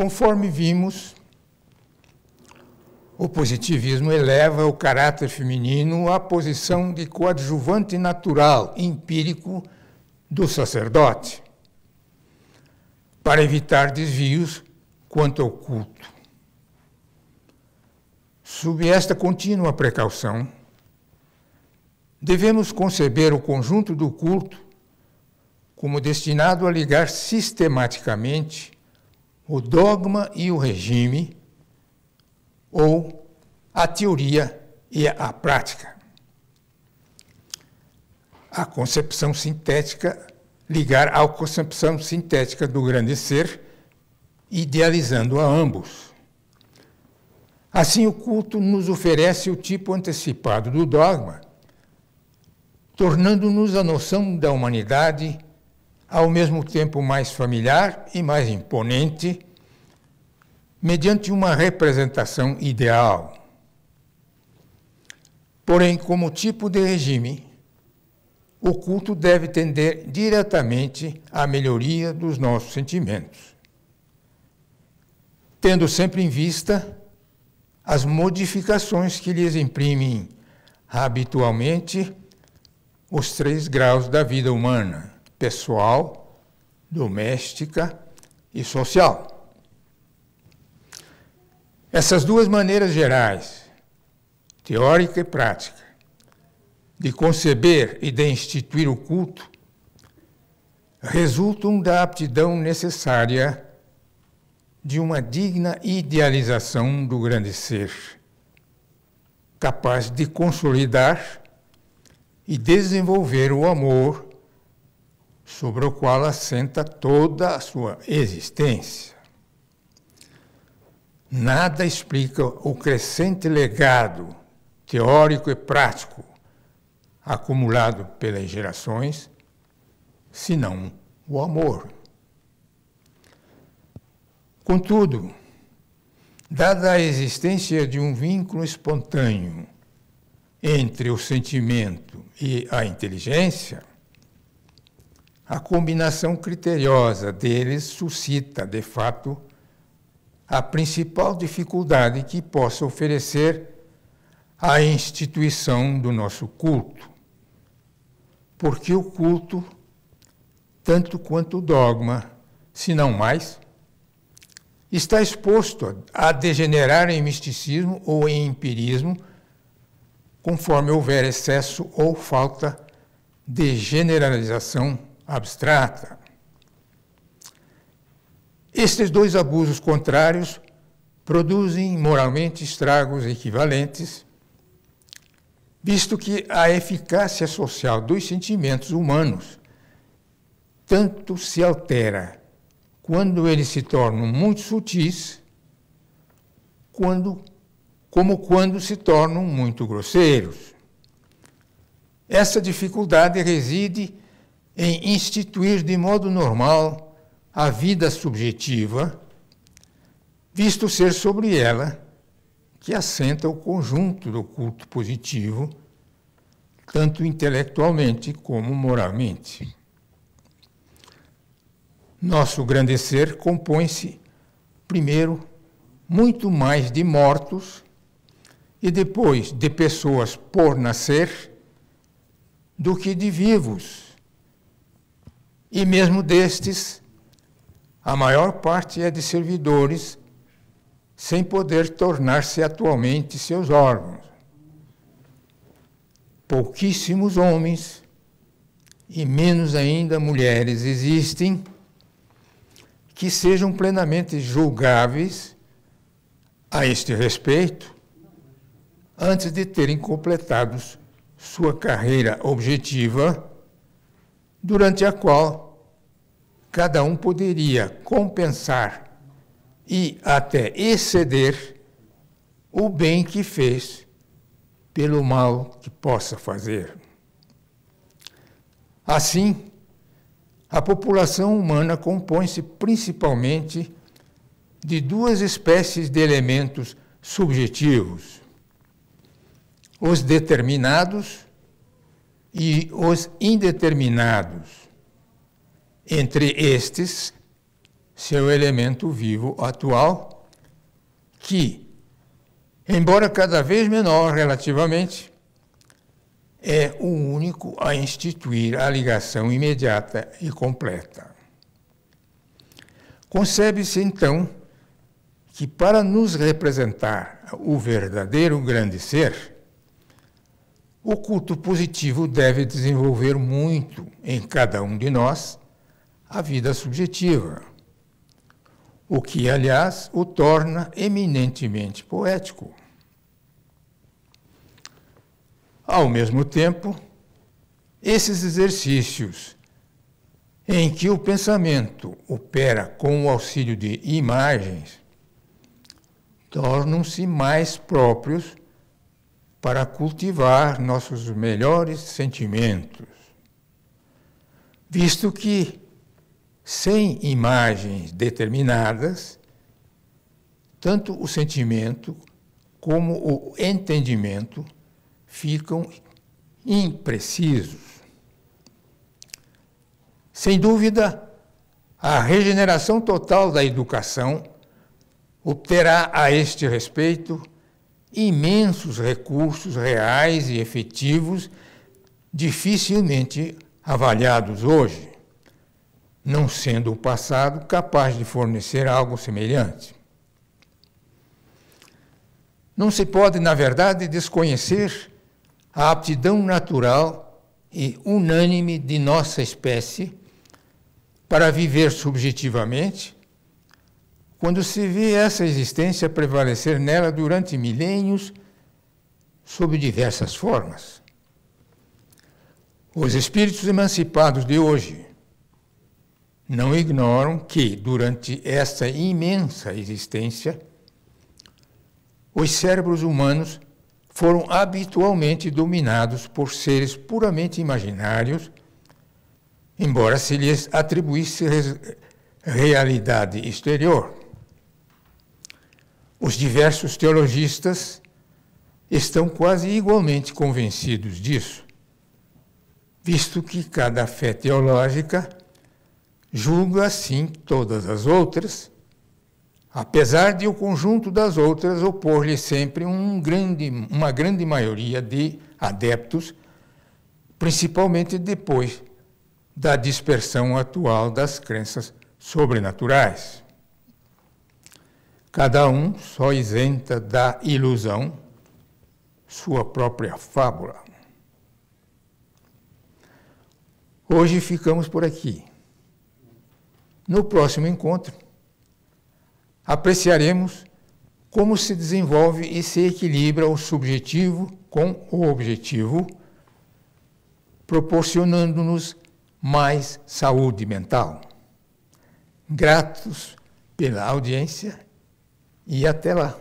Conforme vimos, o positivismo eleva o caráter feminino à posição de coadjuvante natural, empírico, do sacerdote, para evitar desvios quanto ao culto. Sob esta contínua precaução, devemos conceber o conjunto do culto como destinado a ligar sistematicamente o dogma e o regime, ou a teoria e a prática. A concepção sintética, ligar à concepção sintética do grande ser, idealizando a ambos. Assim, o culto nos oferece o tipo antecipado do dogma, tornando-nos a noção da humanidade ao mesmo tempo mais familiar e mais imponente, mediante uma representação ideal. Porém, como tipo de regime, o culto deve tender diretamente à melhoria dos nossos sentimentos, tendo sempre em vista as modificações que lhes imprimem habitualmente os 3 graus da vida humana: pessoal, doméstica e social. Essas 2 maneiras gerais, teórica e prática, de conceber e de instituir o culto, resultam da aptidão necessária de uma digna idealização do grande ser, capaz de consolidar e desenvolver o amor sobre o qual assenta toda a sua existência. Nada explica o crescente legado teórico e prático acumulado pelas gerações, senão o amor. Contudo, dada a existência de um vínculo espontâneo entre o sentimento e a inteligência, a combinação criteriosa deles suscita, de fato, a principal dificuldade que possa oferecer a instituição do nosso culto. Porque o culto, tanto quanto o dogma, se não mais, está exposto a degenerar em misticismo ou em empirismo, conforme houver excesso ou falta de generalização abstrata. Estes 2 abusos contrários produzem moralmente estragos equivalentes, visto que a eficácia social dos sentimentos humanos tanto se altera quando eles se tornam muito sutis, como quando se tornam muito grosseiros. Essa dificuldade reside em instituir de modo normal a vida subjetiva, visto ser sobre ela que assenta o conjunto do culto positivo, tanto intelectualmente como moralmente. Nosso grande ser compõe-se, primeiro, muito mais de mortos e depois de pessoas por nascer do que de vivos. E mesmo destes, a maior parte é de servidores, sem poder tornar-se atualmente seus órgãos. Pouquíssimos homens, e menos ainda mulheres, existem que sejam plenamente julgáveis a este respeito, antes de terem completado sua carreira objetiva, durante a qual cada um poderia compensar e até exceder o bem que fez pelo mal que possa fazer. Assim, a população humana compõe-se principalmente de 2 espécies de elementos subjetivos: os determinados e os indeterminados. Entre estes seu elemento vivo atual, que, embora cada vez menor relativamente, é o único a instituir a ligação imediata e completa. Concebe-se, então, que para nos representar o verdadeiro grande ser, o culto positivo deve desenvolver muito em cada um de nós a vida subjetiva, o que, aliás, o torna eminentemente poético. Ao mesmo tempo, esses exercícios em que o pensamento opera com o auxílio de imagens tornam-se mais próprios para cultivar nossos melhores sentimentos, visto que, sem imagens determinadas, tanto o sentimento como o entendimento ficam imprecisos. Sem dúvida, a regeneração total da educação obterá a este respeito imensos recursos reais e efetivos, dificilmente avaliados hoje, não sendo o passado capaz de fornecer algo semelhante. Não se pode, na verdade, desconhecer a aptidão natural e unânime de nossa espécie para viver subjetivamente, quando se vê essa existência prevalecer nela durante milênios, sob diversas formas. Os espíritos emancipados de hoje não ignoram que, durante essa imensa existência, os cérebros humanos foram habitualmente dominados por seres puramente imaginários, embora se lhes atribuísse realidade exterior. Os diversos teologistas estão quase igualmente convencidos disso, visto que cada fé teológica julga assim todas as outras, apesar de o conjunto das outras opor-lhe sempre uma grande maioria de adeptos, principalmente depois da dispersão atual das crenças sobrenaturais. Cada um só isenta da ilusão sua própria fábula. Hoje ficamos por aqui. No próximo encontro, apreciaremos como se desenvolve e se equilibra o subjetivo com o objetivo, proporcionando-nos mais saúde mental. Gratos pela audiência e até lá.